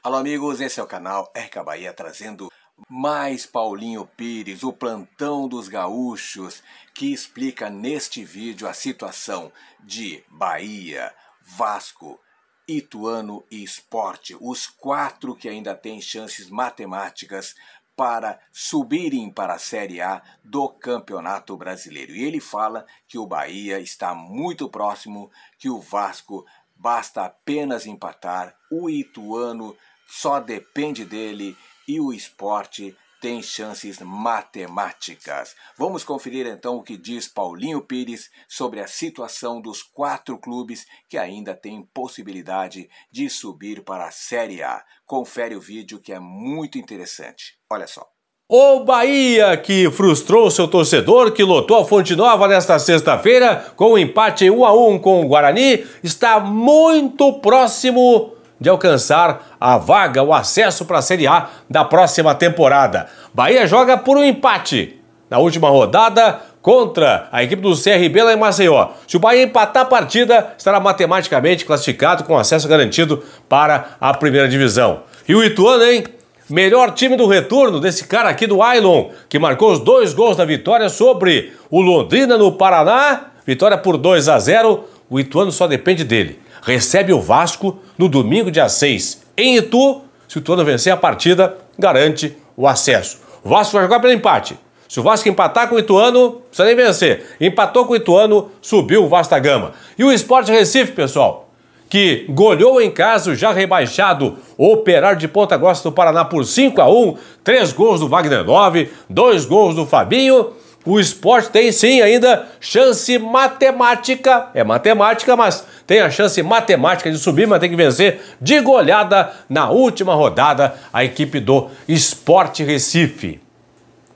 Alô amigos, esse é o canal RK Bahia trazendo mais Paulinho Pires, o plantão dos gaúchos, que explica neste vídeo a situação de Bahia, Vasco, Ituano e Sport, os quatro que ainda têm chances matemáticas para subirem para a Série A do Campeonato Brasileiro. E ele fala que o Bahia está muito próximo, que o Vasco basta apenas empatar, o Ituano só depende dele e o Sport tem chances matemáticas. Vamos conferir então o que diz Paulinho Pires sobre a situação dos quatro clubes que ainda têm possibilidade de subir para a Série A. Confere o vídeo que é muito interessante. Olha só. O Bahia, que frustrou seu torcedor, que lotou a Fonte Nova nesta sexta-feira com um empate 1-1 com o Guarani, está muito próximo de alcançar a vaga, o acesso para a Série A da próxima temporada. Bahia joga por um empate na última rodada contra a equipe do CRB lá em Maceió. Se o Bahia empatar a partida, estará matematicamente classificado com acesso garantido para a primeira divisão. E o Ituano, hein? Melhor time do retorno desse cara aqui do Ailon, que marcou os 2 gols da vitória sobre o Londrina no Paraná. Vitória por 2-0. O Ituano só depende dele. Recebe o Vasco no domingo, dia 6, em Itu. Se o Ituano vencer a partida, garante o acesso. O Vasco vai jogar pelo empate. Se o Vasco empatar com o Ituano, não precisa nem vencer. Empatou com o Ituano, subiu o Vasco da Gama. E o Sport Recife, pessoal, que goleou em casa o já rebaixado Operário de Ponta Grossa do Paraná por 5-1, 3 gols do Wagner Love, 2 gols do Fabinho. O Sport tem sim ainda chance matemática, é matemática, mas tem a chance matemática de subir, mas tem que vencer de goleada na última rodada a equipe do Sport Recife.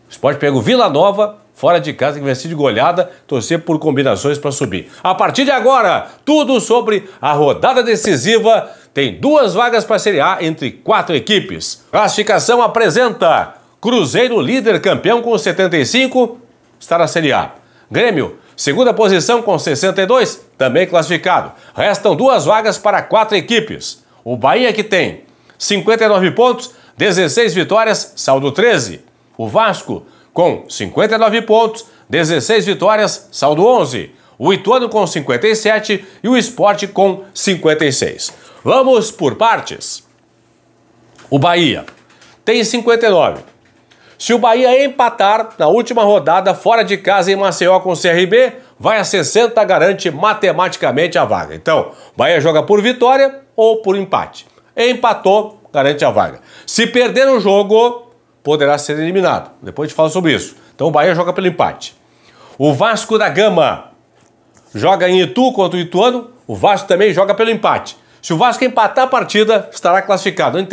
O Sport pega o Vila Nova, fora de casa, tem que vencer de goleada, torcer por combinações para subir. A partir de agora, tudo sobre a rodada decisiva. Tem 2 vagas para a Série A entre 4 equipes. Classificação apresenta Cruzeiro, líder campeão com 75, está na Série A. Grêmio, segunda posição com 62, também classificado. Restam 2 vagas para 4 equipes. O Bahia, que tem 59 pontos, 16 vitórias, saldo 13. O Vasco com 59 pontos, 16 vitórias, saldo 11. O Ituano com 57 e o Sport com 56. Vamos por partes. O Bahia tem 59. Se o Bahia empatar na última rodada fora de casa em Maceió com o CRB, vai a 60, garante matematicamente a vaga. Então, o Bahia joga por vitória ou por empate. Empatou, garante a vaga. Se perder o jogo, poderá ser eliminado. Depois a gente fala sobre isso. Então o Bahia joga pelo empate. O Vasco da Gama joga em Itu contra o Ituano. O Vasco também joga pelo empate. Se o Vasco empatar a partida, estará classificado. Não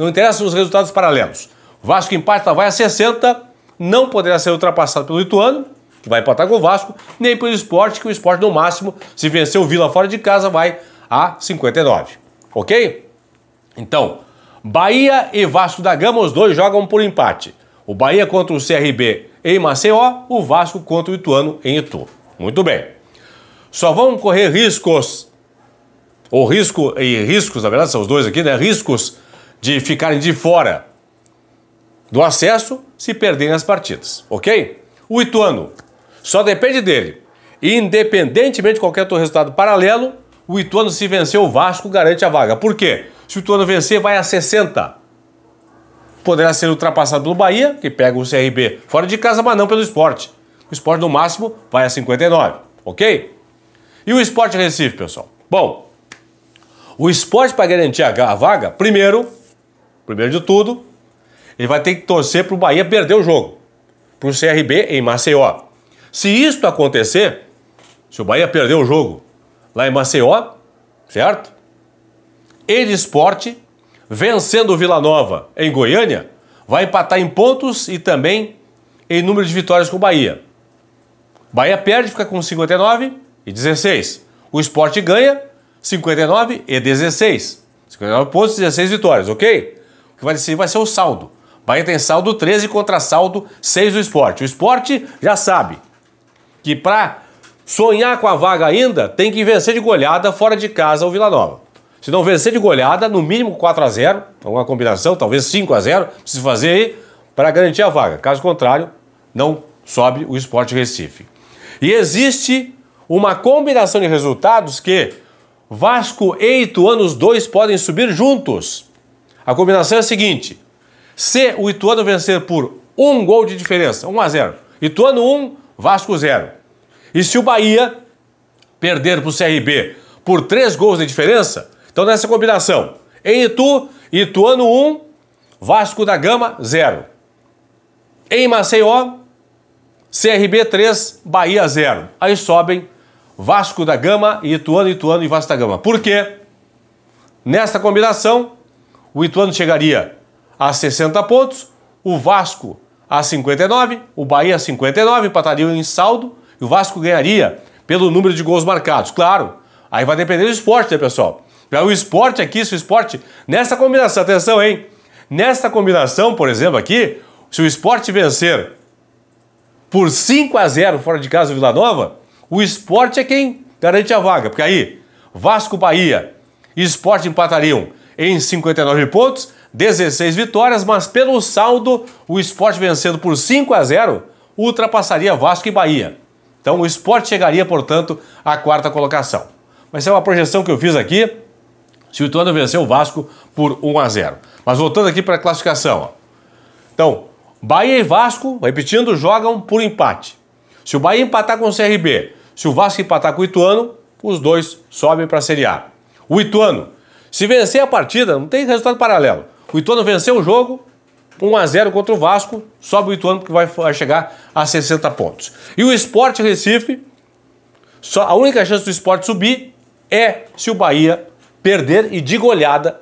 interessa os resultados paralelos. O Vasco empata, vai a 60, não poderá ser ultrapassado pelo Ituano, que vai empatar com o Vasco, nem pelo Sport, que o Sport no máximo, se vencer o Vila fora de casa, vai a 59. Ok? Então, Bahia e Vasco da Gama, os dois jogam por empate. O Bahia contra o CRB em Maceió, o Vasco contra o Ituano em Itu. Muito bem. Só vão correr riscos, ou riscos, na verdade são os dois aqui, né? Riscos de ficarem de fora do acesso se perderem as partidas, ok? O Ituano só depende dele. Independentemente de qualquer outro resultado paralelo, o Ituano, se vencer o Vasco, garante a vaga. Por quê? Se o Ituano vencer, vai a 60. Poderá ser ultrapassado pelo Bahia, que pega o CRB fora de casa, mas não pelo Sport. O Sport, no máximo, vai a 59, ok? E o Sport Recife, pessoal? Bom, o Sport, para garantir a vaga, primeiro de tudo, ele vai ter que torcer para o Bahia perder o jogo, para o CRB em Maceió. Se isto acontecer, se o Bahia perder o jogo lá em Maceió, certo? Ele, Sport, vencendo o Vila Nova em Goiânia, vai empatar em pontos e também em número de vitórias com o Bahia. O Bahia perde, fica com 59 e 16. O Sport ganha 59 e 16. 59 pontos e 16 vitórias, ok? O que vai decidir vai ser o saldo. O Bahia tem saldo 13 contra saldo 6 do Sport. O Sport já sabe que para sonhar com a vaga ainda tem que vencer de goleada fora de casa o Vila Nova. Se não vencer de goleada, no mínimo 4-0, alguma combinação, talvez 5-0, precisa fazer aí para garantir a vaga. Caso contrário, não sobe o Sport Recife. E existe uma combinação de resultados que Vasco e Ituano, os dois podem subir juntos. A combinação é a seguinte: se o Ituano vencer por 1 gol de diferença, 1-0, Ituano 1, Vasco 0. E se o Bahia perder para o CRB por 3 gols de diferença, então nessa combinação, em Ituano 1, Vasco da Gama 0. Em Maceió, CRB 3, Bahia 0. Aí sobem Vasco da Gama e Ituano e Vasco da Gama. Por quê? Nesta combinação, o Ituano chegaria a 60 pontos, o Vasco a 59, o Bahia a 59, empatariam em saldo, e o Vasco ganharia pelo número de gols marcados. Claro, aí vai depender do Sport, né, pessoal? O Sport aqui, se o Sport, nessa combinação, atenção, hein? Nesta combinação, por exemplo, aqui, se o Sport vencer por 5-0 fora de casa do Vila Nova, o Sport é quem garante a vaga, porque aí Vasco, Bahia e Sport empatariam em 59 pontos, 16 vitórias, mas pelo saldo, o Sport vencendo por 5-0 ultrapassaria Vasco e Bahia. Então o Sport chegaria, portanto, à 4ª colocação. Mas é uma projeção que eu fiz aqui, se o Ituano vencer o Vasco por 1-0. Mas voltando aqui para a classificação, ó. Então, Bahia e Vasco, repetindo, jogam por empate. Se o Bahia empatar com o CRB, se o Vasco empatar com o Ituano, os dois sobem para a Série A. O Ituano, se vencer a partida, não tem resultado paralelo. O Ituano venceu o jogo, 1-0 contra o Vasco, sobe o Ituano porque vai chegar a 60 pontos. E o Sport Recife, a única chance do Sport subir é se o Bahia perder e de goleada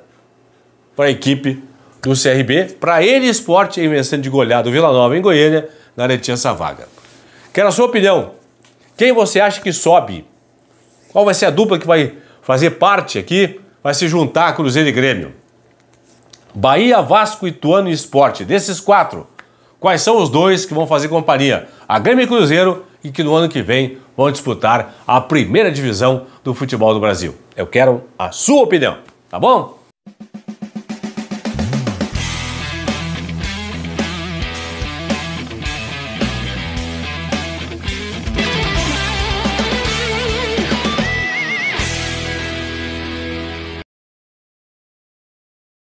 para a equipe do CRB, para ele Sport em vencendo de goleada o Vila Nova em Goiânia, garantir essa vaga. Quero a sua opinião. Quem você acha que sobe? Qual vai ser a dupla que vai fazer parte aqui, vai se juntar a Cruzeiro e Grêmio? Bahia, Vasco, Ituano e Sport. Desses 4, quais são os 2 que vão fazer companhia a Grêmio e Cruzeiro e que no ano que vem vão disputar a primeira divisão do futebol do Brasil? Eu quero a sua opinião, tá bom?